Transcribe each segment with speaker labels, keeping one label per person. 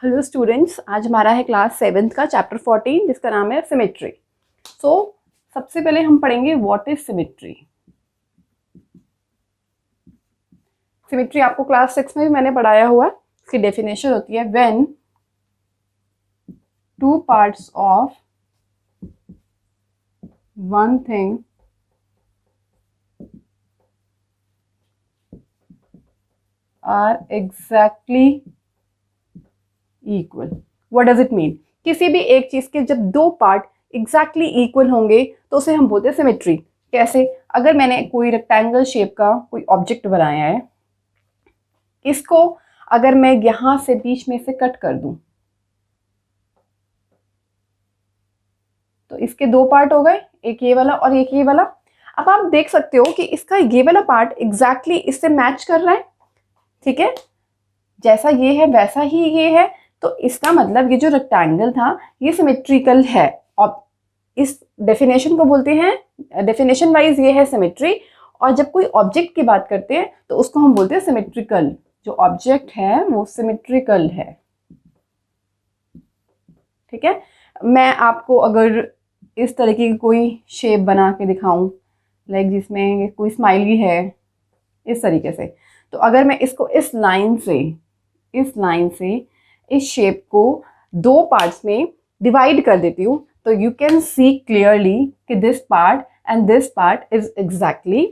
Speaker 1: Hello students, आज हमारा है क्लास 7th का चैप्टर 14 जिसका नाम है सिमेट्री। सबसे पहले हम पढ़ेंगे व्हाट इज सिमेट्री। सिमेट्री आपको क्लास 6 में भी मैंने पढ़ाया हुआ है। इसकी डेफिनेशन होती है when two parts of one thing are exactly equal. What does it mean? किसी भी एक चीज के जब दो पार्ट एग्जैक्टली इक्वल होंगे तो उसे हम बोलते हैं सिमेट्री। कैसे? अगर मैंने कोई रेक्टेंगल शेप का कोई ऑब्जेक्ट बनाया है, इसको अगर मैं यहां से बीच में से कट कर दूं तो इसके दो पार्ट हो गए, एक ये वाला और एक ये वाला। अब आप देख सकते हो कि इसका ये वाला पार्ट एग्जैक्टली इससे मैच कर रहा है। ठीक है, जैसा ये है वैसा ही ये है, तो इसका मतलब ये जो रेक्टेंगल था ये सिमेट्रिकल है। और इस डेफिनेशन को बोलते हैं, डेफिनेशन वाइज ये है सिमेट्री। और जब कोई ऑब्जेक्ट की बात करते हैं तो उसको हम बोलते हैं सिमेट्रिकल। जो ऑब्जेक्ट है वो सिमेट्रिकल है। ठीक है, मैं आपको अगर इस तरीके की कोई शेप बना के दिखाऊं, लाइक जिसमें कोई स्माइली है इस तरीके से, तो अगर मैं इसको इस लाइन से इस शेप को दो पार्ट्स में डिवाइड कर देती हूँ तो यू कैन सी क्लियरली कि this part and this part is exactly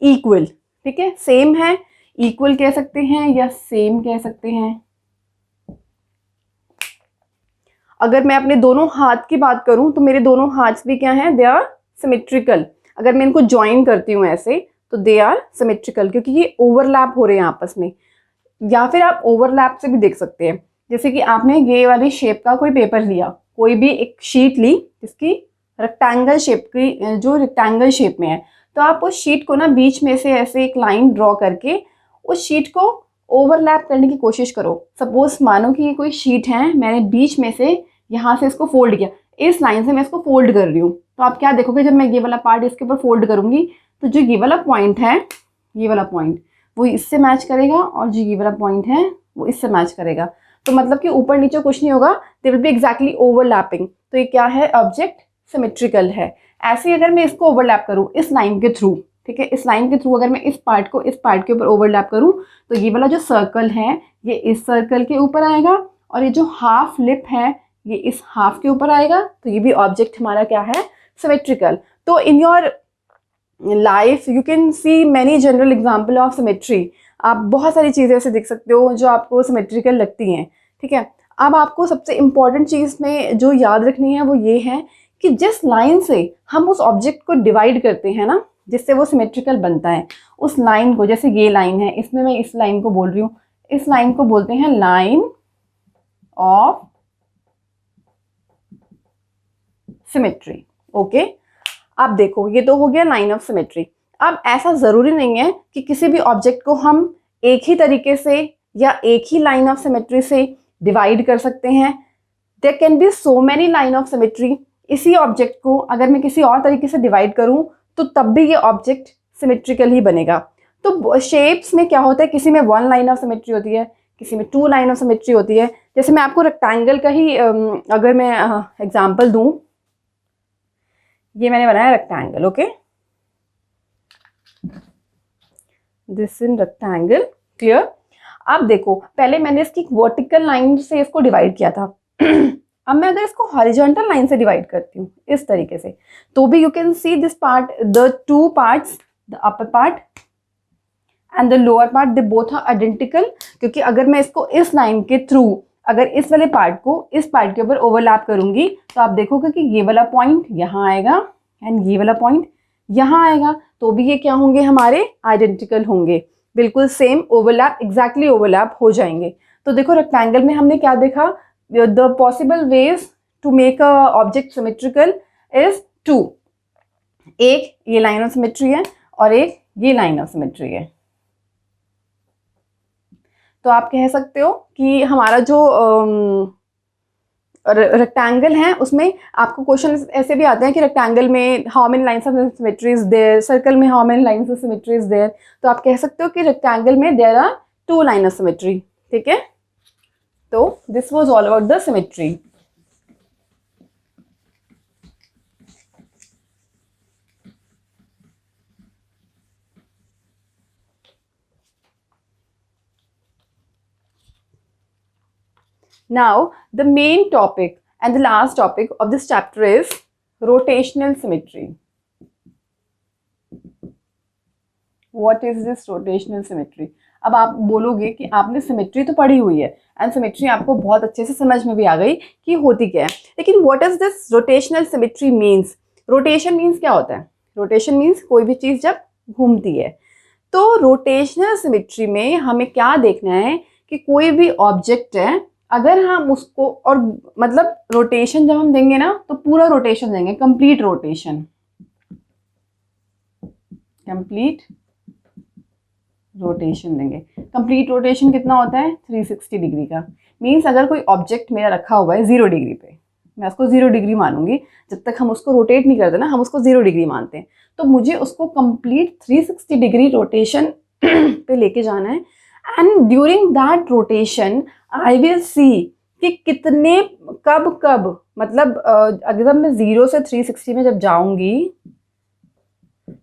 Speaker 1: equal. ठीक है, सेम है, इक्वल कह सकते हैं या सेम कह सकते हैं। अगर मैं अपने दोनों हाथ की बात करूं तो मेरे दोनों हाथ भी क्या हैं? They are symmetrical. अगर मैं इनको ज्वाइन करती हूँ ऐसे तो दे आर सिमेट्रिकल, क्योंकि ये ओवरलैप हो रहे हैं आपस में। या फिर आप ओवरलैप से भी देख सकते हैं, जैसे कि आपने ये वाली शेप का कोई पेपर लिया, कोई भी एक शीट ली जिसकी रेक्टेंगल शेप की, जो रेक्टेंगल शेप में है, तो आप उस शीट को ना बीच में से ऐसे एक लाइन ड्रॉ करके उस शीट को ओवरलैप करने की कोशिश करो। सपोज मानो कि ये कोई शीट है, मैंने बीच में से यहाँ से इसको फोल्ड किया, इस लाइन से मैं इसको फोल्ड कर रही हूँ, तो आप क्या देखोगे, जब मैं ये वाला पार्ट इसके ऊपर फोल्ड करूंगी तो जो ये वाला पॉइंट है, ये वाला पॉइंट वो इससे मैच करेगा और जो ये वाला पॉइंट है वो इससे मैच करेगा। तो मतलब कि ऊपर नीचे कुछ नहीं होगा, they will be exactly overlapping. तो ये क्या है? ऑब्जेक्ट सिमेट्रिकल है। ऐसे अगर मैं इसको ओवरलैप करूँ इस लाइन के थ्रू, ठीक है, इस लाइन के थ्रू अगर मैं इस पार्ट को इस पार्ट के ऊपर ओवरलैप करूँ तो ये वाला जो सर्कल है ये इस सर्कल के ऊपर आएगा और ये जो हाफ लिप है ये इस हाफ के ऊपर आएगा। तो ये भी ऑब्जेक्ट हमारा क्या है? सिमेट्रिकल। तो in your life you can see many general example of symmetry. आप बहुत सारी चीज़ें ऐसे देख सकते हो जो आपको सिमेट्रिकल लगती हैं। ठीक है, अब आपको सबसे इम्पॉर्टेंट चीज़ में जो याद रखनी है वो ये है कि जिस लाइन से हम उस ऑब्जेक्ट को डिवाइड करते हैं ना, जिससे वो सिमेट्रिकल बनता है, उस लाइन को, जैसे ये लाइन है, इसमें मैं इस लाइन को बोल रही हूँ, इस लाइन को बोलते हैं लाइन ऑफ सिमेट्री। ओके, अब देखो ये तो हो गया लाइन ऑफ सिमेट्री। अब ऐसा ज़रूरी नहीं है कि किसी भी ऑब्जेक्ट को हम एक ही तरीके से या एक ही लाइन ऑफ सिमेट्री से डिवाइड कर सकते हैं। There can be so many line of symmetry. इसी ऑब्जेक्ट को अगर मैं किसी और तरीके से डिवाइड करूं तो तब भी ये ऑब्जेक्ट सिमेट्रिकल ही बनेगा। तो शेप्स में क्या होता है, किसी में वन लाइन ऑफ सिमेट्री होती है, किसी में टू लाइन ऑफ सिमेट्री होती है। जैसे मैं आपको रेक्टेंगल का ही अगर मैं एग्जाम्पल दूं, ये मैंने बनाया rectangle. Okay, this in rectangle, clear. अब देखो, पहले मैंने इसकी वर्टिकल लाइन से इसको डिवाइड किया था अब मैं अगर इसको हॉरिजॉन्टल लाइन से डिवाइड करती हूँ इस तरीके से, तो भी you can see this part, the two parts, the upper part and the lower part, they both are identical. क्योंकि अगर मैं इसको इस लाइन के थ्रू अगर इस वाले पार्ट को इस पार्ट के ऊपर ओवरलैप करूंगी तो आप देखोगे कि ये वाला पॉइंट यहाँ आएगा एंड ये वाला पॉइंट यहाँ आएगा, तो भी ये क्या होंगे? हमारे आइडेंटिकल होंगे, बिल्कुल सेम, ओवरलैप, एग्जैक्टली ओवरलैप हो जाएंगे। तो देखो रेक्टेंगल में हमने क्या देखा? The possible ways to make a object symmetrical is two. एक ये लाइन ऑफ सिमेट्री है और एक ये लाइन ऑफ सिमेट्री है। तो आप कह सकते हो कि हमारा जो रेक्टेंगल है उसमें आपको क्वेश्चन ऐसे भी आते हैं कि रेक्टेंगल में how many lines of symmetry is there, circle में how many lines of symmetry is there. तो आप कह सकते हो कि रेक्टेंगल में there are two line of symmetry. ठीक है, तो this was all about the symmetry. Now, the main topic and the last topic of this chapter is rotational symmetry. What is this rotational symmetry? अब आप बोलोगे कि आपने symmetry तो पढ़ी हुई है एंड सिमेट्री आपको बहुत अच्छे से समझ में भी आ गई कि होती क्या है, लेकिन what is this rotational symmetry means? Rotation means क्या होता है? रोटेशन मीन्स कोई भी चीज़ जब घूमती है। तो रोटेशनल सिमेट्री में हमें क्या देखना है कि कोई भी ऑब्जेक्ट है, अगर हम उसको, और मतलब रोटेशन जब हम देंगे ना तो पूरा रोटेशन देंगे, कंप्लीट रोटेशन, कंप्लीट रोटेशन देंगे। कंप्लीट रोटेशन कितना होता है? 360 डिग्री का। मीन्स अगर कोई ऑब्जेक्ट मेरा रखा हुआ है 0 डिग्री पे, मैं उसको 0 डिग्री मानूंगी, जब तक हम उसको रोटेट नहीं करते ना, हम उसको 0 डिग्री मानते हैं, तो मुझे उसको कंप्लीट 360 डिग्री रोटेशन पे लेके जाना है। And during that rotation I will see कि कितने कब मतलब अगर मैं 0 से 360 में जब जाऊंगी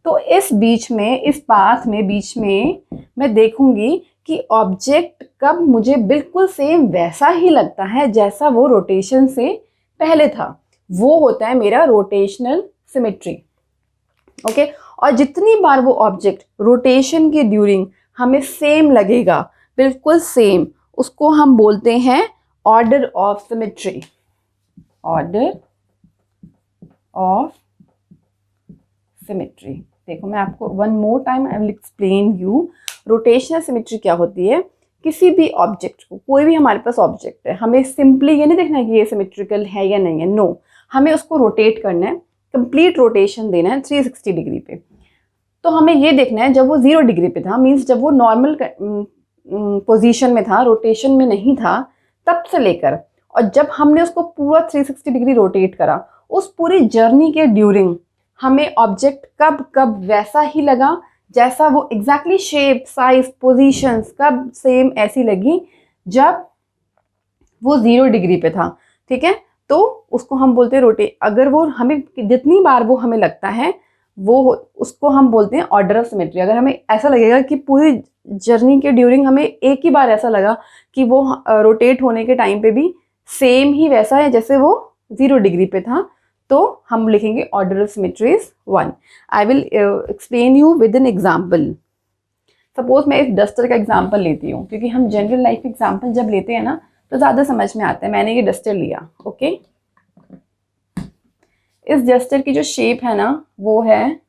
Speaker 1: तो इस बीच में, इस पाथ में बीच में मैं देखूंगी कि ऑब्जेक्ट कब मुझे बिल्कुल सेम वैसा ही लगता है जैसा वो रोटेशन से पहले था। वो होता है मेरा रोटेशनल सिमेट्री। ओके, और जितनी बार वो ऑब्जेक्ट रोटेशन के ड्यूरिंग हमें सेम लगेगा, बिल्कुल सेम, उसको हम बोलते हैं order of symmetry. Order of symmetry. देखो मैं आपको one more time I will explain you rotational symmetry क्या होती है। किसी भी ऑब्जेक्ट को, कोई भी हमारे पास ऑब्जेक्ट है, हमें सिंपली ये नहीं देखना है कि ये सिमेट्रिकल है या नहीं है, नो, हमें उसको रोटेट करना है, कंप्लीट रोटेशन देना है 360 डिग्री पे। तो हमें ये देखना है जब वो 0 डिग्री पे था, मीन्स जब वो नॉर्मल पोजीशन में था, रोटेशन में नहीं था, तब से लेकर, और जब हमने उसको पूरा 360 डिग्री रोटेट करा, उस पूरी जर्नी के ड्यूरिंग हमें ऑब्जेक्ट कब वैसा ही लगा जैसा वो एग्जैक्टली शेप, साइज, पोजीशंस कब सेम ऐसी लगी जब वो 0 डिग्री पे था। ठीक है, तो उसको हम बोलते हैं रोटेट। अगर वो हमें जितनी बार वो हमें लगता है वो, उसको हम बोलते हैं ऑर्डर ऑफ सिमेट्री। अगर हमें ऐसा लगेगा कि पूरी जर्नी के ड्यूरिंग हमें एक ही बार ऐसा लगा कि वो रोटेट होने के टाइम पे भी सेम ही वैसा है जैसे वो 0 डिग्री पे था, तो हम लिखेंगे order of symmetry is 1। I will explain you with an example. Suppose मैं इस डस्टर का एग्जाम्पल लेती हूँ, क्योंकि हम जनरल लाइफ एग्जाम्पल जब लेते हैं ना तो ज़्यादा समझ में आता है। मैंने ये डस्टर लिया, ओके। इस डस्टर की जो शेप है ना वो है,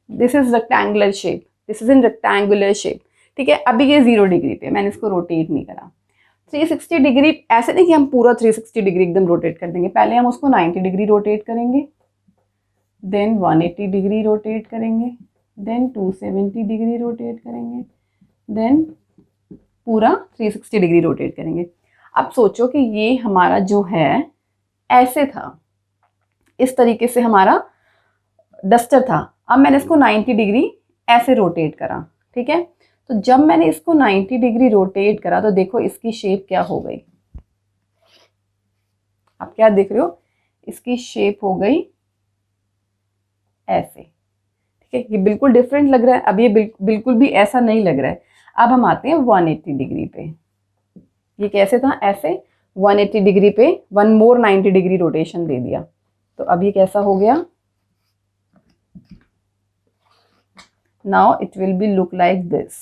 Speaker 1: this is rectangular shape, this is in rectangular shape. ठीक है, अभी ये 0 डिग्री पे, मैंने इसको रोटेट नहीं करा। 360 डिग्री, ऐसे नहीं कि हम पूरा 360 डिग्री एकदम रोटेट कर देंगे, पहले हम उसको 90 डिग्री रोटेट करेंगे, देन 180 डिग्री रोटेट करेंगे, देन 270 डिग्री रोटेट करेंगे, देन पूरा 360 डिग्री रोटेट करेंगे। अब सोचो कि ये हमारा जो है ऐसे था, इस तरीके से हमारा डस्टर था। अब मैंने इसको 90 डिग्री ऐसे रोटेट करा। ठीक है, तो जब मैंने इसको 90 डिग्री रोटेट करा तो देखो इसकी शेप क्या हो गई। आप क्या देख रहे हो? इसकी शेप हो गई ऐसे। ठीक है, ये बिल्कुल डिफरेंट लग रहा है। अब ये बिल्कुल भी ऐसा नहीं लग रहा है। अब हम आते हैं 180 डिग्री पे। ये कैसे था? ऐसे 180 डिग्री पे वन मोर 90 डिग्री रोटेशन दे दिया, तो अब ये कैसा हो गया? Now it will be look like this.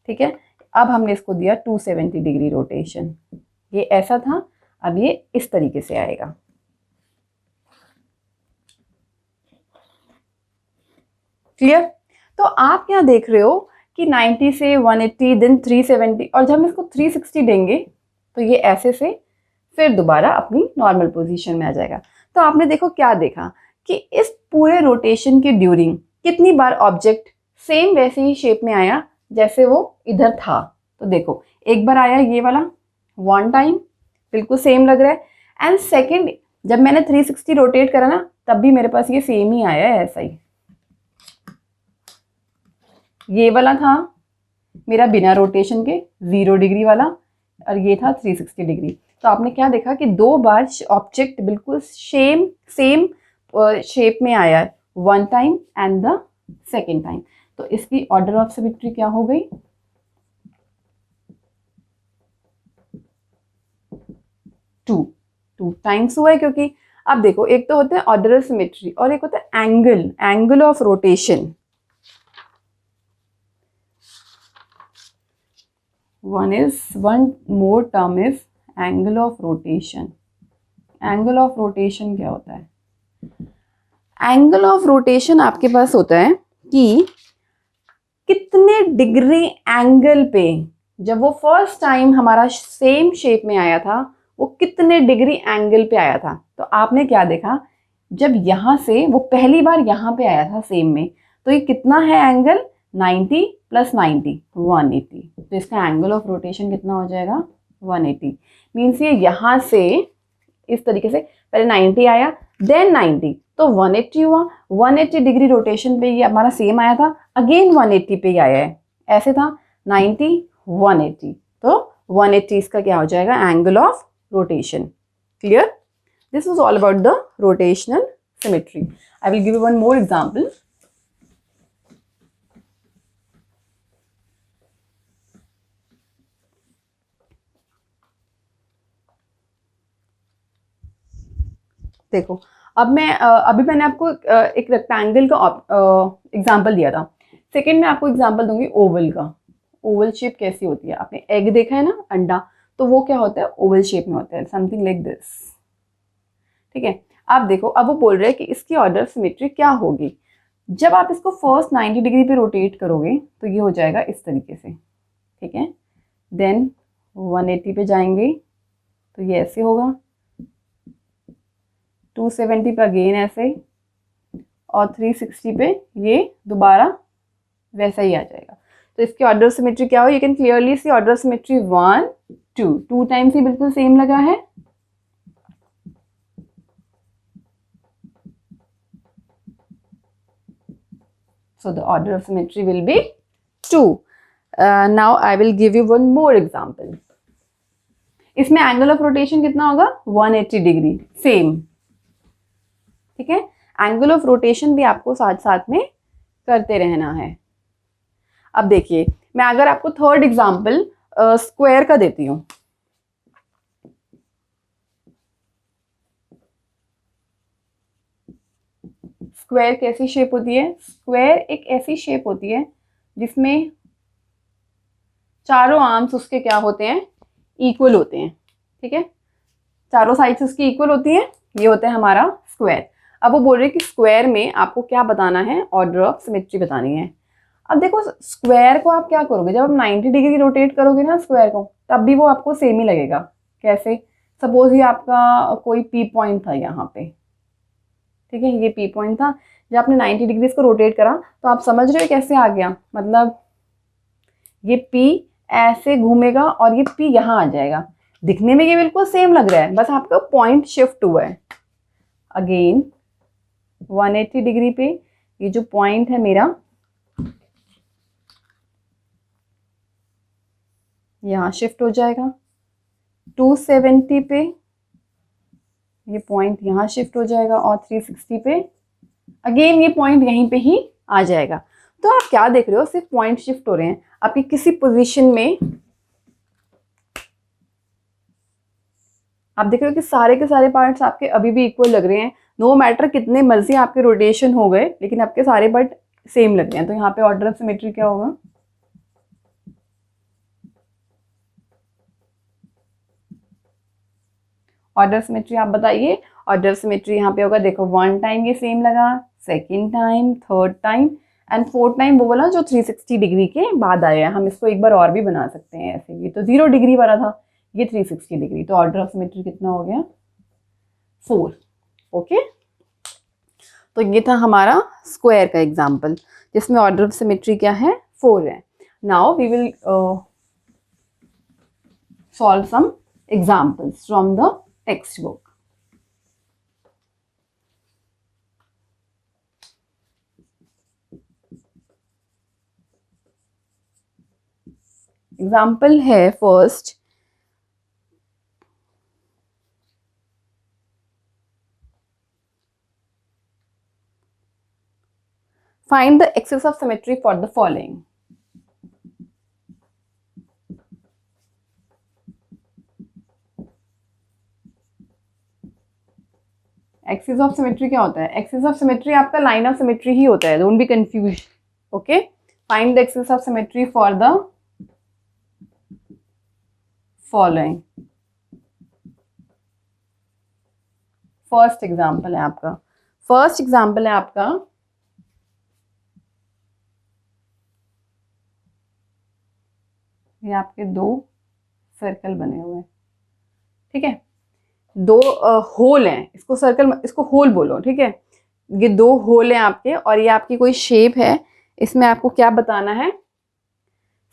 Speaker 1: ठीक है, अब हमने इसको दिया 270 डिग्री रोटेशन। ये ऐसा था, अब ये इस तरीके से आएगा। क्लियर? तो आप क्या देख रहे हो कि 90 से 180 देन 370, और जब हम इसको 360 देंगे तो ये ऐसे से फिर दोबारा अपनी नॉर्मल पोजीशन में आ जाएगा। तो आपने देखो क्या देखा कि इस पूरे रोटेशन के ड्यूरिंग कितनी बार ऑब्जेक्ट सेम वैसे ही शेप में आया जैसे वो इधर था। तो देखो एक बार आया ये वाला, वन टाइम, बिल्कुल सेम लग रहा है। एंड सेकंड, जब मैंने 360 रोटेट करा ना तब भी मेरे पास ये सेम ही आया है, ऐसा ही। ये वाला था, मेरा बिना रोटेशन के 0 डिग्री वाला, और ये था 360 डिग्री। तो आपने क्या देखा कि 2 बार ऑब्जेक्ट बिल्कुल सेम शेप में आया है, one time and the second time. तो इसकी ऑर्डर ऑफ सिमेट्री क्या हो गई? 2 टाइम्स हुआ है, क्योंकि अब देखो एक तो होता है ऑर्डर ऑफ सिमेट्री और एक होता है angle of rotation. one more term is angle of rotation. Angle of rotation क्या होता है? एंगल ऑफ रोटेशन आपके पास होता है कि कितने डिग्री एंगल पे, जब वो फर्स्ट टाइम हमारा सेम शेप में आया था, वो कितने डिग्री एंगल पे आया था। तो आपने क्या देखा, जब यहाँ से वो पहली बार यहाँ पे आया था सेम में, तो ये कितना है एंगल? 90 + 90 180। तो इसका एंगल ऑफ रोटेशन कितना हो जाएगा? 180। मीन्स ये यहाँ से इस तरीके से पहले 90 आया, देन 90, तो 180 हुआ। 180 डिग्री रोटेशन पे ये हमारा सेम आया था, अगेन 180 पे ही आया है, ऐसे था 90 180। तो 180 इसका क्या हो जाएगा? Angle of rotation. Clear? This was all about the rotational symmetry. I will give you one more example. देखो, अब अभी मैंने आपको एक रेक्टेंगल का एग्जांपल दिया था। सेकंड में आपको एग्जांपल दूंगी ओवल का। ओवल शेप कैसी होती है? आपने एग देखा है ना, अंडा, तो वो क्या होता है? ओवल शेप में होता है, समथिंग लाइक दिस। ठीक है, आप देखो, अब वो बोल रहे हैं कि इसकी ऑर्डर सिमेट्री क्या होगी। जब आप इसको फर्स्ट 90 डिग्री पे रोटेट करोगे तो ये हो जाएगा इस तरीके से। ठीक है, देन 180 पे जाएंगे तो ये ऐसे होगा, 270 पे अगेन ऐसे, और 360 पे ये दोबारा वैसा ही आ जाएगा। तो इसकी ऑर्डर सिमेट्री क्या हो? You can clearly see order symmetry 1 2 times ही बिल्कुल सेम लगा है। So the order of symmetry will be 2. Now I will give you one more example. इसमें एंगल ऑफ रोटेशन कितना होगा? 180 डिग्री, सेम। ठीक है, एंगल ऑफ रोटेशन भी आपको साथ साथ में करते रहना है। अब देखिए, मैं अगर आपको थर्ड एग्जाम्पल स्क्वायर का देती हूँ। स्क्वायर कैसी शेप होती है? स्क्वायर एक ऐसी शेप होती है जिसमें चारों आर्म्स उसके क्या होते हैं? इक्वल होते हैं। ठीक है, चारों साइड्स उसकी इक्वल होती हैं, ये होता है हमारा स्क्वायर। अब वो बोल रहे हैं कि स्क्वायर में आपको क्या बताना है? ऑर्डर ऑफ सिमेट्री बतानी है। अब देखो, स्क्वायर को आप क्या करोगे? जब आप 90 डिग्री रोटेट करोगे ना स्क्वायर को, तब भी वो आपको सेम ही लगेगा। कैसे? सपोज ये आपका कोई पी पॉइंट था यहाँ पे। ठीक है, ये पी पॉइंट था, जब आपने 90 डिग्री इसको रोटेट करा तो आप समझ रहे हो कैसे आ गया? मतलब ये पी ऐसे घूमेगा और ये पी यहाँ आ जाएगा। दिखने में ये बिल्कुल सेम लग रहा है, बस आपका पॉइंट शिफ्ट हुआ है। अगेन 180 डिग्री पे ये जो पॉइंट है मेरा, यहाँ शिफ्ट हो जाएगा। 270 पे ये पॉइंट यहाँ शिफ्ट हो जाएगा, और 360 पे अगेन ये पॉइंट यहीं पे ही आ जाएगा। तो आप क्या देख रहे हो? सिर्फ पॉइंट शिफ्ट हो रहे हैं आपकी किसी पोजीशन में। आप देख रहे हो कि सारे के सारे पार्ट्स आपके अभी भी इक्वल लग रहे हैं। नो मैटर कितने मर्जी आपके रोटेशन हो गए, लेकिन आपके सारे पार्ट सेम लग रहे हैं। तो यहाँ पे ऑर्डर ऑफ सिमेट्री क्या होगा? ऑर्डर सिमेट्री आप बताइए। ऑर्डर सिमेट्री यहाँ पे होगा, देखो 1 टाइम ये सेम लगा, second time, third time and fourth time वो बोला जो 360 डिग्री के बाद आया है। हम इसको एक बार और भी बना सकते हैं ऐसे। ये तो 0 डिग्री वाला था, ये 360 डिग्री। तो ऑर्डर ऑफ सिमेट्री कितना हो गया? 4। ओके, तो ये था हमारा स्क्वायर का एग्जाम्पल जिसमें ऑर्डर ऑफ सिमेट्री क्या है? 4 है। Now we will solve some examples from the textbook. Example है first, find the axis of symmetry for the following. Axis of symmetry क्या होता है? एक्सिस ऑफ सिमेट्री आपका लाइन ऑफ सिमेट्री ही होता है, don't be confuse. Okay, find the axis of symmetry for the following. First example है आपका, first example है आपका ये आपके दो सर्कल बने हुए हैं, ठीक है, दो होल हैं, इसको सर्कल, इसको होल बोलो, ठीक है। ये दो होल हैं आपके और ये आपकी कोई शेप है, इसमें आपको क्या बताना है?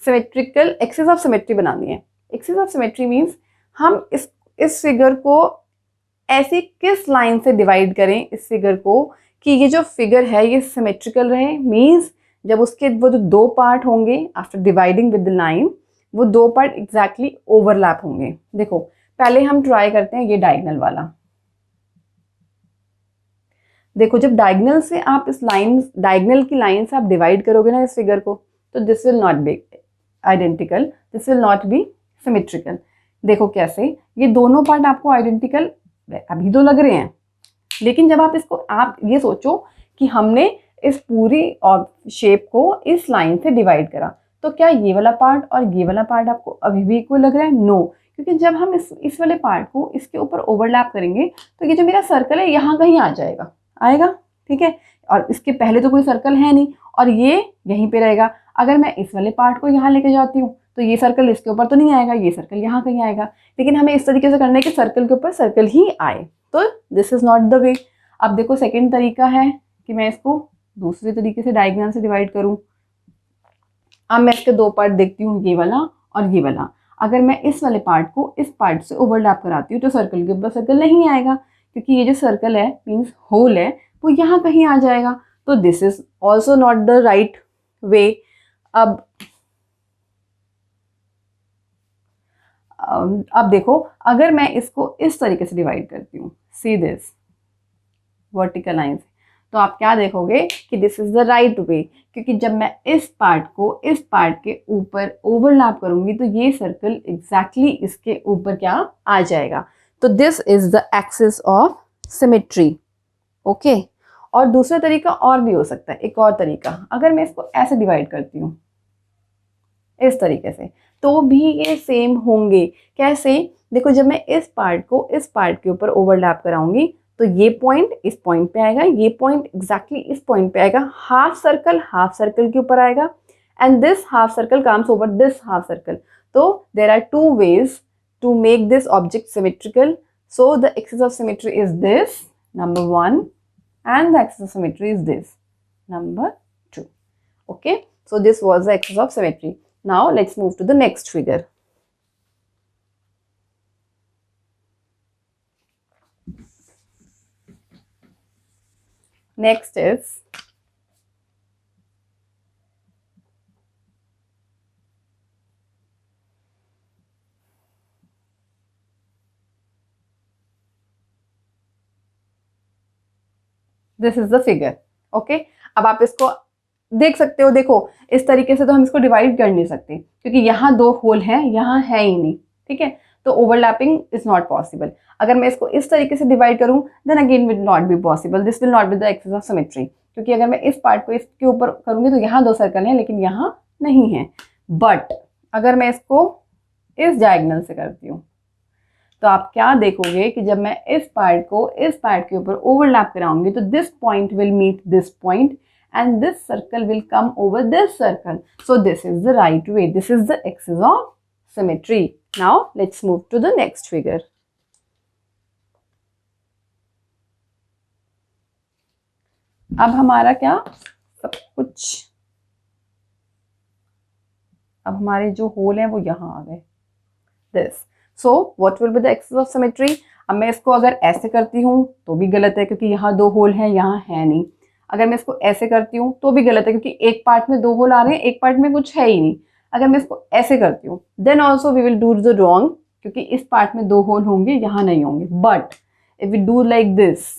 Speaker 1: सिमेट्रिकल एक्सिस ऑफ सिमेट्री बनानी है। एक्सिस ऑफ सिमेट्री मींस हम इस फिगर को ऐसी किस लाइन से डिवाइड करें इस फिगर को कि ये जो फिगर है ये सिमेट्रिकल रहे। मींस जब उसके वो जो दो पार्ट होंगे after dividing with the line, वो दो पार्ट एग्जैक्टली ओवरलैप होंगे। देखो पहले हम ट्राई करते हैं ये डायगोनल वाला। देखो जब डायगोनल से आप इस लाइन, डायगोनल की लाइन से आप डिवाइड करोगे ना इस फिगर को, तो this will not be identical, this will not be symmetrical. देखो कैसे, ये दोनों पार्ट आपको आइडेंटिकल अभी तो लग रहे हैं, लेकिन जब आप इसको, आप ये सोचो कि हमने इस पूरी शेप को इस लाइन से डिवाइड करा, तो क्या ये वाला पार्ट और ये वाला पार्ट आपको अभी भी इक्वल लग रहा है? नो, क्योंकि जब हम इस वाले पार्ट को इसके ऊपर ओवरलैप करेंगे तो ये जो मेरा सर्कल है यहाँ कहीं आ जाएगा, आएगा, ठीक है। और इसके पहले तो कोई सर्कल है नहीं और ये यहीं पे रहेगा। अगर मैं इस वाले पार्ट को यहाँ लेके जाती हूँ तो ये सर्कल इसके ऊपर तो नहीं आएगा, ये सर्कल यहाँ कहीं आएगा। लेकिन हमें इस तरीके से करना है कि सर्कल के ऊपर सर्कल ही आए, तो this is not the way. अब देखो सेकेंड तरीका है कि मैं इसको दूसरे तरीके से डायगोनल से डिवाइड करूँ। अब मैं इसके दो पार्ट देखती हूँ, ये वाला और ये वाला। अगर मैं इस वाले पार्ट को इस पार्ट से ओवरलैप कराती हूँ तो सर्कल के ऊपर सर्कल नहीं आएगा, क्योंकि ये जो सर्कल है मीन्स होल है वो यहाँ कहीं आ जाएगा। तो this is also not the right वे। अब देखो अगर मैं इसको इस तरीके से डिवाइड करती हूँ, सी दिस वर्टिकल लाइन से, तो आप क्या देखोगे कि दिस इज द राइट वे, क्योंकि जब मैं इस पार्ट को इस पार्ट के ऊपर ओवरलैप करूंगी तो ये सर्कल एग्जैक्टली इसके ऊपर क्या आ जाएगा। तो this is the axis of symmetry. Okay, और दूसरा तरीका और भी हो सकता है, एक और तरीका, अगर मैं इसको ऐसे डिवाइड करती हूँ इस तरीके से, तो भी ये सेम होंगे। कैसे? देखो जब मैं इस पार्ट को इस पार्ट के ऊपर ओवरलैप कराऊंगी तो ये पॉइंट इस पॉइंट पे आएगा, ये पॉइंट एग्जैक्टली इस पॉइंट पे आएगा, हाफ सर्कल के ऊपर आएगा, and this half circle comes over this half circle. तो there are two ways to make this object symmetrical. So the axis of symmetry is this, number 1, and the axis of symmetry is this, number 2. Okay, so this was the axis of symmetry. Now let's move to the next figure. Next is this is the figure. Okay, अब आप इसको देख सकते हो। देखो इस तरीके से तो हम इसको डिवाइड कर नहीं सकते क्योंकि यहाँ दो होल हैं, यहाँ है ही नहीं, ठीक है, तो ओवरलैपिंग इज नॉट पॉसिबल। अगर मैं इसको इस तरीके से डिवाइड करूँ then again will not be possible, this will not be the axis of symmetry, क्योंकि अगर मैं इस पार्ट को इसके ऊपर करूँगी तो यहाँ दो सर्कल हैं लेकिन यहाँ नहीं है। बट अगर मैं इसको इस डायगोनल से करती हूँ तो आप क्या देखोगे कि जब मैं इस पार्ट को इस पार्ट के ऊपर ओवरलैप कराऊंगी तो this point will meet this point and this circle will come over this circle. So this is the right way, this is the axis of symmetry. Now let's move to the next figure. अब हमारा क्या सब कुछ, अब हमारे जो whole हैं वो यहाँ आ गए, this. So what will be the axis of symmetry? अब मैं इसको अगर ऐसे करती हूँ तो भी गलत है क्योंकि यहाँ दो होल हैं, यहाँ है नहीं। अगर मैं इसको ऐसे करती हूँ तो भी गलत है क्योंकि एक पार्ट में दो होल आ रहे हैं, एक पार्ट में कुछ है ही नहीं। अगर मैं इसको ऐसे करती हूँ then also we will do the wrong, क्योंकि इस पार्ट में 2 होल होंगे, यहाँ नहीं होंगे. But if we do like this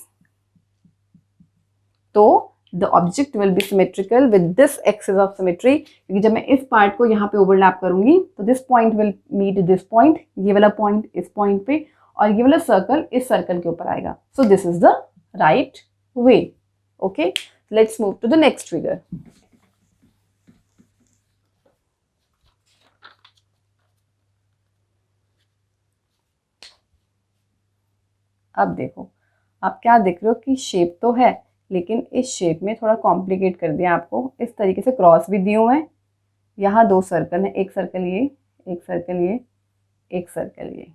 Speaker 1: तो the object will be symmetrical with this axis of symmetry, क्योंकि जब मैं इस पार्ट को यहाँ पे ओवरलैप करूंगी तो this point will meet this point, ये वाला पॉइंट इस पॉइंट पे, और ये वाला सर्कल इस सर्कल के ऊपर आएगा. So this is the right way. Okay, let's move to the next figure. अब देखो, आप क्या देख रहे हो कि शेप तो है, लेकिन इस शेप में थोड़ा कॉम्प्लिकेट कर दिया आपको. इस तरीके से क्रॉस भी दिए हुए हैं, यहाँ 2 सर्कल हैं, एक सर्कल ये, एक सर्कल ये, एक सर्कल ये.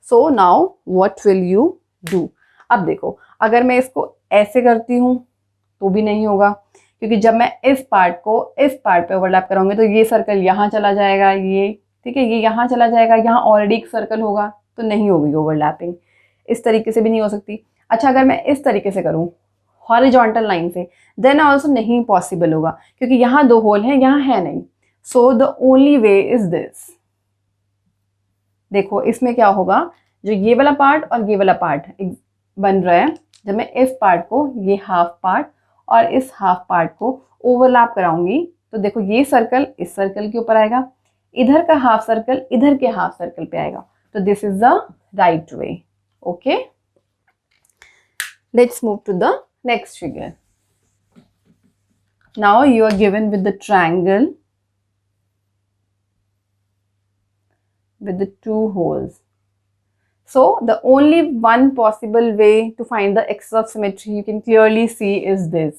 Speaker 1: So now what will you do? अब देखो, अगर मैं इसको ऐसे करती हूँ तो भी नहीं होगा, क्योंकि जब मैं इस पार्ट को इस पार्ट पे ओवरलैप कराऊंगी तो ये सर्कल यहाँ चला जाएगा, ये ठीक है, ये यहाँ चला जाएगा, यहाँ ऑलरेडी एक सर्कल होगा, तो नहीं होगी ओवरलैपिंग. इस तरीके से भी नहीं हो सकती. अच्छा, अगर मैं इस तरीके से करूँ हॉरिजॉन्टल लाइन से, देन ऑल्सो नहीं पॉसिबल होगा, क्योंकि यहाँ 2 होल हैं, यहाँ है नहीं. So the only way is this. देखो इसमें क्या होगा, जो ये वाला पार्ट और ये वाला पार्ट बन रहा है, जब मैं इस पार्ट को, ये हाफ पार्ट और इस हाफ पार्ट को ओवरलैप कराऊंगी तो देखो ये सर्कल इस सर्कल के ऊपर आएगा, इधर का हाफ सर्कल इधर के हाफ सर्कल पे आएगा. तो this is the right way. Okay, let's move to the next figure. Now you are given with the triangle with the 2 holes. So the only one possible way to find the axis of symmetry you can clearly see is this.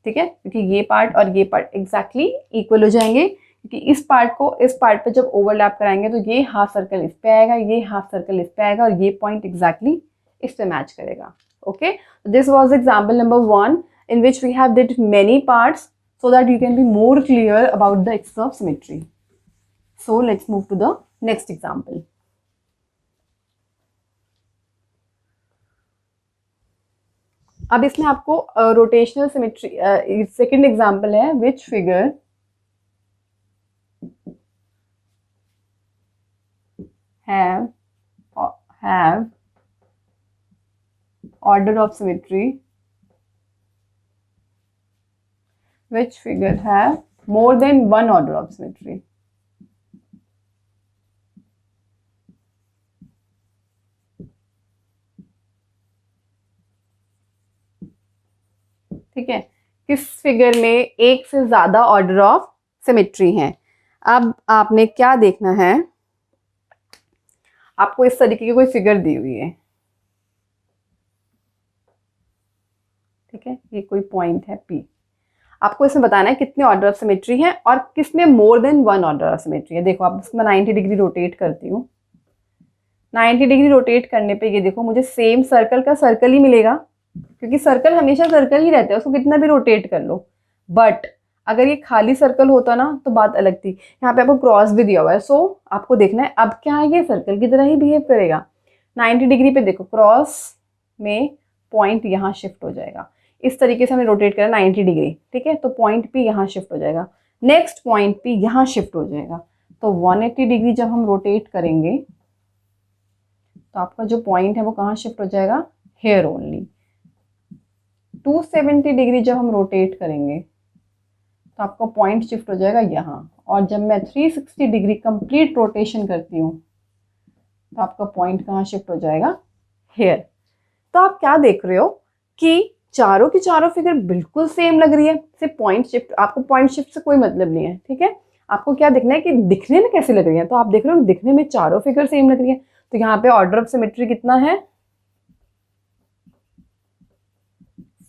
Speaker 1: ठीक है, क्योंकि ये part और ये part exactly equal हो जाएंगे, क्योंकि इस पार्ट को इस पार्ट पे जब ओवरलैप कराएंगे तो ये हाफ सर्कल इस पे आएगा, ये हाफ सर्कल इस पे आएगा, और ये पॉइंट एग्जैक्टली इस पे मैच करेगा. Okay, this was example number 1 in which we have did many parts so that you can be more clear about the axis of symmetry. So let's move to the next example. अब इसमें आपको rotational symmetry, second example है which figure have order of symmetry, which figure have more than one order of symmetry. ठीक है, किस figure में एक से ज्यादा ऑर्डर ऑफ सिमेट्री है. अब आपने क्या देखना है, आपको इस तरीके की कोई फिगर दी हुई है, ठीक है, ये कोई पॉइंट है P. आपको इसमें बताना है कितने ऑर्डर ऑफ सिमेट्री है और किसमें मोर देन 1 ऑर्डर ऑफ सिमेट्री है. देखो, आप इसमें 90 डिग्री रोटेट करती हूँ, 90 डिग्री रोटेट करने पे ये देखो मुझे सेम सर्कल का सर्कल ही मिलेगा, क्योंकि सर्कल हमेशा सर्कल ही रहता है, उसको कितना भी रोटेट कर लो. बट अगर ये खाली सर्कल होता ना तो बात अलग थी. यहाँ पे आपको क्रॉस भी दिया हुआ है, सो आपको देखना है अब क्या ये सर्कल की तरह ही बिहेव करेगा. 90 डिग्री पे देखो क्रॉस में पॉइंट यहाँ शिफ्ट हो जाएगा, इस तरीके से हमने रोटेट करा 90 डिग्री, ठीक है, तो पॉइंट P यहाँ शिफ्ट हो जाएगा, नेक्स्ट पॉइंट P यहाँ शिफ्ट हो जाएगा. तो 180 डिग्री जब हम रोटेट करेंगे तो आपका जो पॉइंट है वो कहाँ शिफ्ट हो जाएगा, हेयर ओनली. 270 डिग्री जब हम रोटेट करेंगे तो आपका पॉइंट शिफ्ट हो जाएगा यहाँ, और जब मैं 360 डिग्री कंप्लीट रोटेशन करती हूँ तो आपका पॉइंट कहाँ शिफ्ट हो जाएगा, हेयर. तो आप क्या देख रहे हो कि चारों की चारों फिगर बिल्कुल सेम लग रही है, सिर्फ पॉइंट शिफ्ट, आपको पॉइंट शिफ्ट से कोई मतलब नहीं है. ठीक है, आपको क्या देखना है कि दिखने में कैसे लग रही है. तो आप देख रहे हो दिखने में चारों फिगर सेम लग रही है, तो यहाँ पे ऑर्डर ऑफ सिमेट्री कितना है,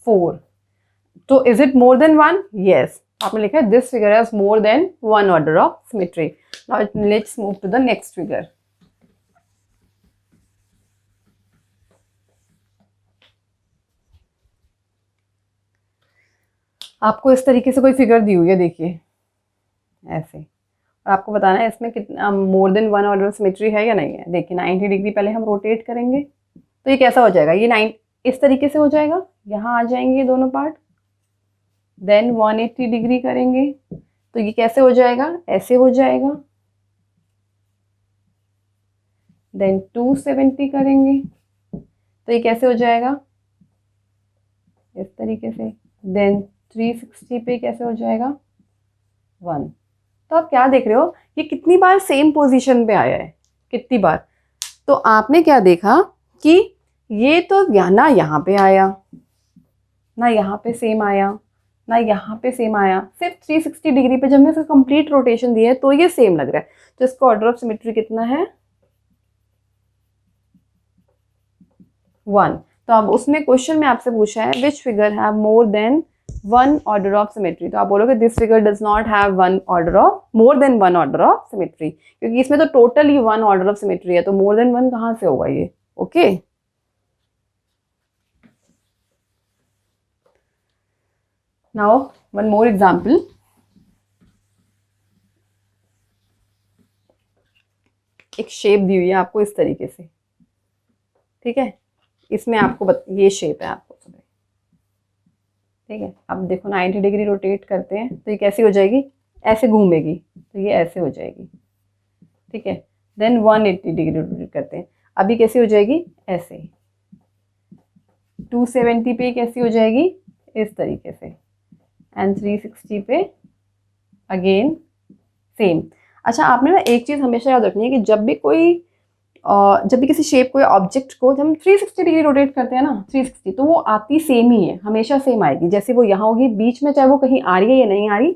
Speaker 1: 4. तो is it more than 1? Yes, आपने लिखा है this figure has more than 1 order of symmetry. Now let's move to the next figure. आपको इस तरीके से कोई फिगर दी हुई है, देखिए ऐसे, और आपको बताना है इसमें कितना मोर देन 1 ऑर्डर ऑफ सिमेट्री है या नहीं है. देखिए 90 डिग्री पहले हम रोटेट करेंगे तो ये कैसा हो जाएगा, ये 9 इस तरीके से हो जाएगा, यहाँ आ जाएंगे दोनों पार्ट. देन 180 डिग्री करेंगे तो ये कैसे हो जाएगा, ऐसे हो जाएगा। देन 270 करेंगे तो ये कैसे हो जाएगा, इस तरीके से। देन 360 पे कैसे हो जाएगा, 1। तो आप क्या देख रहे हो, ये कितनी बार सेम पोजीशन पे आया है, कितनी बार। तो आपने क्या देखा कि ये तो ना यहाँ पे आया, ना यहाँ पे सेम आया, ना यहाँ पे सेम आया, सिर्फ 360 डिग्री पे जब हमने इसका कंप्लीट रोटेशन दिया है तो ये सेम लग रहा है। तो इसका ऑर्डर ऑफ सिमेट्री कितना है, 1। तो अब उसमें क्वेश्चन में आपसे पूछा है which figure have more than 1 order of symmetry, तो आप बोलोगे this figure does not have 1 order of more than 1 order of symmetry, क्योंकि इसमें तो total he 1 order of symmetry है, तो मोर देन 1 कहाँ से होगा ये। Okay now one more example. एक शेप दी हुई है आपको इस तरीके से, ठीक है, इसमें आपको ये शेप है आपको, ठीक है। अब देखो 90 डिग्री रोटेट करते हैं तो ये कैसी हो जाएगी, ऐसे घूमेगी, तो ये ऐसे हो जाएगी, ठीक है। देन 180 डिग्री रोटेट करते हैं, अभी कैसी हो जाएगी, ऐसे। 270 पे कैसी हो जाएगी, इस तरीके से। एंड 360 पे अगेन सेम। अच्छा आपने ना एक चीज़ हमेशा याद रखनी है कि जब भी किसी शेप को या ऑब्जेक्ट को जब हम 360 डिग्री रोटेट करते हैं ना, 360, तो वो आती सेम ही है, हमेशा सेम आएगी। जैसे वो यहाँ होगी बीच में, चाहे वो कहीं आ रही है या नहीं आ रही,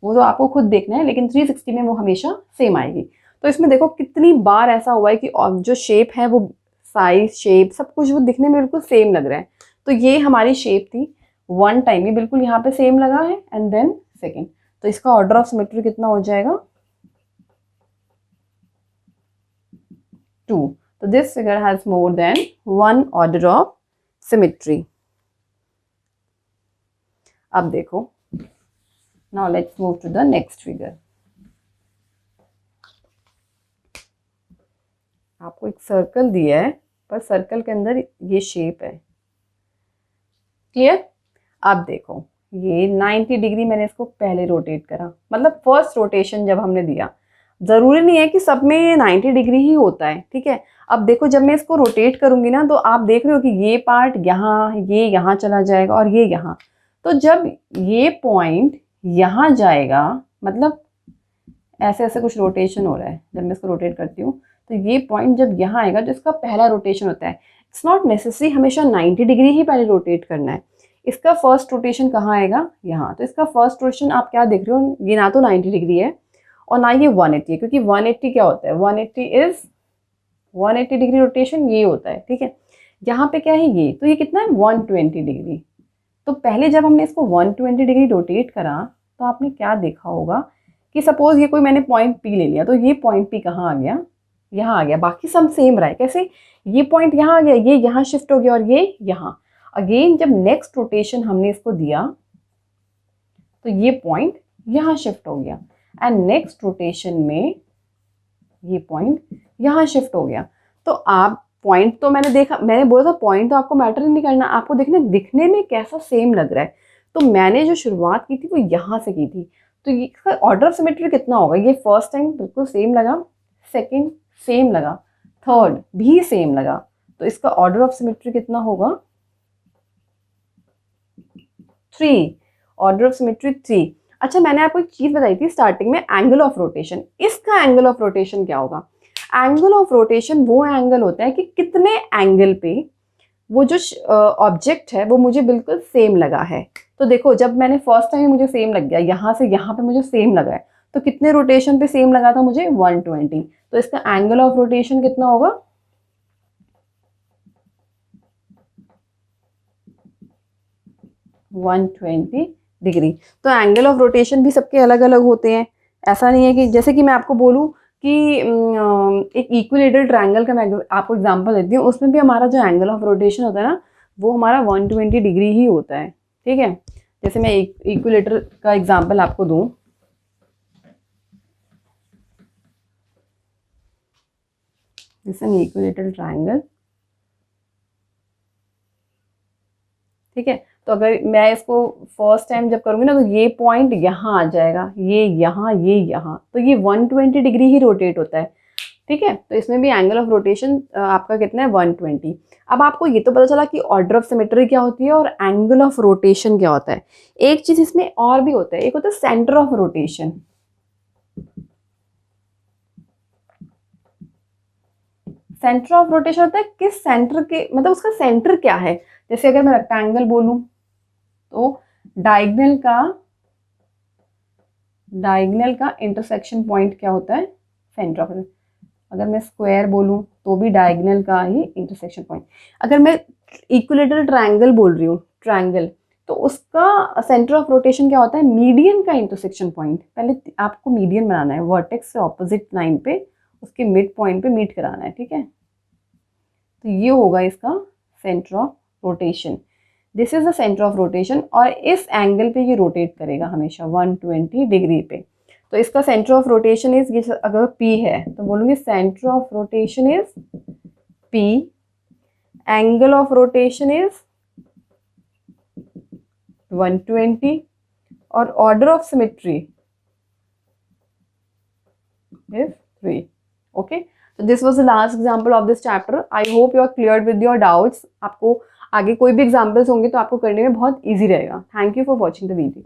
Speaker 1: वो तो आपको खुद देखना है, लेकिन 360 में वो हमेशा सेम आएगी। तो इसमें देखो कितनी बार ऐसा हुआ है कि जो शेप है वो साइज, शेप, सब कुछ वो दिखने में बिल्कुल सेम लग रहा है। तो ये हमारी शेप थी, 1 टाइम ही बिल्कुल यहाँ पे सेम लगा है, एंड देन सेकेंड। तो इसका ऑर्डर ऑफ सिमेट्री कितना हो जाएगा, 2। So this figure has more than 1 order of symmetry. अब देखो, now let's move to the next figure. आपको एक सर्कल दिया है, पर सर्कल के अंदर ये शेप है, क्लियर। अब देखो ये 90 डिग्री मैंने इसको पहले रोटेट करा, मतलब फर्स्ट रोटेशन जब हमने दिया, ज़रूरी नहीं है कि सब में ये 90 डिग्री ही होता है, ठीक है। अब देखो जब मैं इसको रोटेट करूँगी ना, तो आप देख रहे हो कि ये पार्ट यहाँ, ये यहाँ चला जाएगा और ये यहाँ। तो जब ये पॉइंट यहाँ जाएगा, मतलब ऐसे ऐसे कुछ रोटेशन हो रहा है, जब मैं इसको रोटेट करती हूँ तो ये पॉइंट जब यहाँ आएगा तो इसका पहला रोटेशन होता है। इट्स नॉट नेसेसरी हमेशा 90 डिग्री ही पहले रोटेट करना है। इसका फर्स्ट रोटेशन कहाँ आएगा, यहाँ। तो इसका फर्स्ट रोटेशन आप क्या देख रहे हो, ये ना तो 90 डिग्री है और ना ये 180 है, क्योंकि 180 क्या होता है, 180 डिग्री रोटेशन ये होता है, ठीक है। यहाँ पे क्या है ये, तो ये कितना है, 120 डिग्री। तो पहले जब हमने इसको 120 डिग्री रोटेट करा तो आपने क्या देखा होगा कि सपोज ये कोई मैंने पॉइंट पी ले लिया, तो ये पॉइंट पी कहाँ आ गया, यहाँ आ गया, बाकी सब सेम रहा है। कैसे, ये पॉइंट यहाँ आ गया, ये यहाँ शिफ्ट हो गया और ये यहाँ। अगेन जब नेक्स्ट रोटेशन हमने इसको दिया तो ये पॉइंट यहाँ शिफ्ट हो गया, एंड नेक्स्ट रोटेशन में ये पॉइंट यहाँ शिफ्ट हो गया। तो आप पॉइंट तो मैंने देखा, मैंने बोला था पॉइंट तो आपको मैटर नहीं करना, आपको दिखने में कैसा सेम लग रहा है। तो मैंने जो शुरुआत की थी वो यहाँ से की थी, तो ये इसका ऑर्डर ऑफ सिमेट्री कितना होगा, ये फर्स्ट टाइम बिल्कुल सेम लगा, सेकेंड सेम लगा, थर्ड भी सेम लगा, तो इसका ऑर्डर ऑफ सिमेट्री कितना होगा, 3। Order of symmetry 3। अच्छा मैंने आपको एक चीज़ बताई थी स्टार्टिंग में, एंगल ऑफ रोटेशन। इसका एंगल ऑफ रोटेशन क्या होगा, एंगल ऑफ रोटेशन वो एंगल होता है कि कितने एंगल पे वो जो ऑब्जेक्ट है वो मुझे बिल्कुल सेम लगा है। तो देखो जब मैंने फर्स्ट टाइम मुझे सेम लग गया, यहाँ से यहाँ पे मुझे सेम लगा है, तो कितने रोटेशन पे सेम लगा था मुझे, 120। तो इसका एंगल ऑफ रोटेशन कितना होगा, 120 डिग्री। तो एंगल ऑफ रोटेशन भी सबके अलग अलग होते हैं। ऐसा नहीं है कि जैसे कि मैं आपको बोलूँ कि एक इक्विलेटरल ट्रायंगल का मैं आपको एग्जांपल देती हूँ, उसमें भी हमारा जो एंगल ऑफ रोटेशन होता है ना, वो हमारा 120 डिग्री ही होता है, ठीक है। जैसे मैं एक इक्विलेटर का एग्जांपल आपको दूँ, दिस एन इक्विलेटरल ट्रायंगल, ठीक है। तो अगर मैं इसको फर्स्ट टाइम जब करूँगी ना, तो ये पॉइंट यहाँ आ जाएगा, ये यहाँ, तो ये 120 डिग्री ही रोटेट होता है, ठीक है। तो इसमें भी एंगल ऑफ रोटेशन आपका कितना है, 120। अब आपको ये तो पता चला कि ऑर्डर ऑफ सिमेट्री क्या होती है और एंगल ऑफ रोटेशन क्या होता है। एक चीज इसमें और भी होता है, एक होता है centre of rotation. Centre of rotation होता है किस सेंटर के, मतलब उसका सेंटर क्या है। जैसे अगर मैं रेक्टेंगल बोलूं तो डायगोनल का इंटरसेक्शन पॉइंट क्या होता है, सेंटर ऑफ। अगर मैं स्क्वायर बोलूं तो भी डायगोनल का ही इंटरसेक्शन पॉइंट। अगर मैं इक्विलेटरल ट्रायंगल बोल रही हूँ, ट्रायंगल, तो उसका सेंटर ऑफ रोटेशन क्या होता है, मीडियन का इंटरसेक्शन पॉइंट। पहले आपको मीडियन बनाना है, वर्टेक्स से ऑपोजिट लाइन पे उसके मिड पॉइंट पे मीट कराना है, ठीक है। तो ये होगा इसका centre of rotation. This is the centre of rotation, और इस एंगल पे ये रोटेट करेगा हमेशा 120 डिग्री पे। तो इसका सेंटर ऑफ रोटेशन इज, अगर P है तो बोलूँगी centre of rotation is P, angle of rotation is 120, और order of symmetry is 3। Okay, so this was the last example of this chapter. I hope you are cleared with your doubts. आपको आगे कोई भी examples होंगे तो आपको करने में बहुत ईजी रहेगा। Thank you for watching the video.